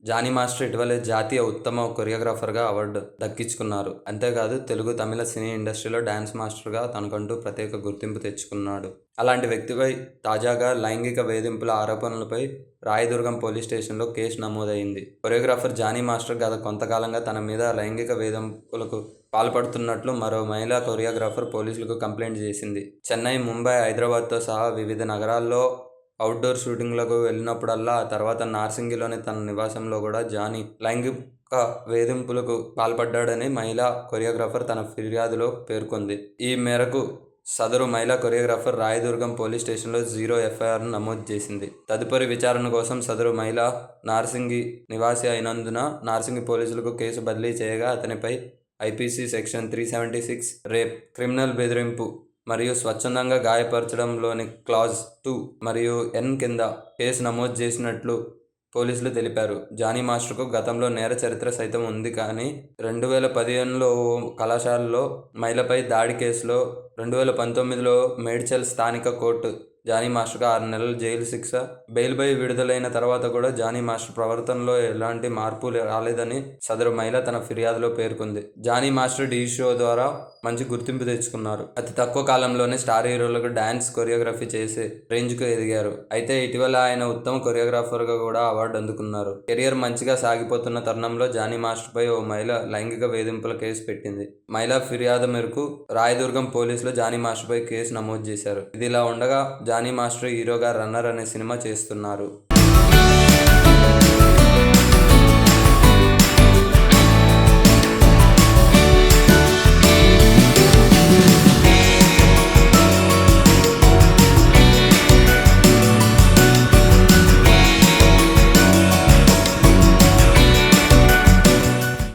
Johnny master ఇటీవలే జాతీయ ఉత్తమ కొరియోగ్రాఫర్గా అవార్డు దక్కించుకున్నారు. అంతేకాదు తెలుగు, తమిళ సినీ ఇండస్ట్రీలో డాన్స్ మాస్టర్గా తనకంటూ ప్రత్యేక గుర్తింపు తెచ్చుకున్నాడు. అలాంటి వ్యక్తిపై తాజాగా లైంగిక వేధింపుల ఆరోపణలపై రాయదుర్గం పోలీస్ స్టేషన్లో కేసు నమోదైంది. కొరియోగ్రాఫర్ జానీ మాస్టర్ గత కొంతకాలంగా తన మీద లైంగిక వేధింపులకు పాల్పడుతున్నట్లు మరో మహిళా కొరియోగ్రాఫర్ పోలీసులకు కంప్లైంట్ చేసింది. చెన్నై, ముంబై, హైదరాబాద్తో సహా వివిధ నగరాల్లో అవుట్డోర్ షూటింగ్లకు వెళ్ళినప్పుడల్లా, ఆ తర్వాత నార్సింగిలోని తన నివాసంలో కూడా జానీ లైంగిక వేధింపులకు పాల్పడ్డాడని మహిళా కొరియోగ్రాఫర్ తన ఫిర్యాదులో పేర్కొంది. ఈ మేరకు సదరు మహిళా కొరియోగ్రాఫర్ రాయదుర్గం పోలీస్ స్టేషన్లో 0 ఎఫ్ఐఆర్ను నమోదు చేసింది. తదుపరి విచారణ కోసం సదరు మహిళ నార్సింగి నివాసి అయినందున నార్సింగి పోలీసులకు కేసు బదిలీ చేయగా, అతనిపై ఐపీసీ సెక్షన్ 376 రేప్, క్రిమినల్ బెదిరింపు మరియు స్వచ్ఛందంగా గాయపరచడంలోని క్లాజ్ 2 మరియు N కింద కేసు నమోదు చేసినట్లు పోలీసులు తెలిపారు. జానీ మాస్టర్కు గతంలో నేర చరిత్ర సైతం ఉంది. కానీ 2015లో ఓ కళాశాలలో మహిళపై దాడి కేసులో, 2019లో మేడ్చల్ స్థానిక కోర్టు జానీ మాస్టర్కు 6 నెలల జైలు శిక్ష, బెయిల్పై విడుదలైన తర్వాత కూడా జానీ మాస్టర్ ప్రవర్తనలో ఎలాంటి మార్పు రాలేదని సదరు మహిళ తన ఫిర్యాదులో పేర్కొంది. జానీ మాస్టర్ ఢీ షో ద్వారా మంచి గుర్తింపు తెచ్చుకున్నారు. అతి తక్కువ కాలంలోనే స్టార్ హీరోలకు డాన్స్ కొరియోగ్రఫీ చేసే రేంజ్కు ఎదిగారు. అయితే ఇటీవల ఆయన ఉత్తమ కొరియోగ్రాఫర్గా కూడా అవార్డు అందుకున్నారు. కెరియర్ మంచిగా సాగిపోతున్న తరుణంలో జానీ మాస్టర్పై ఓ మహిళ లైంగిక వేధింపుల కేసు పెట్టింది. మహిళా ఫిర్యాదు మేరకు రాయదుర్గం పోలీసులు జానీ మాస్టర్పై కేసు నమోదు చేశారు. ఇదిలా ఉండగా జానీ మాస్టర్ హీరోగా రన్నర్ అనే సినిమా చేస్తున్నారు.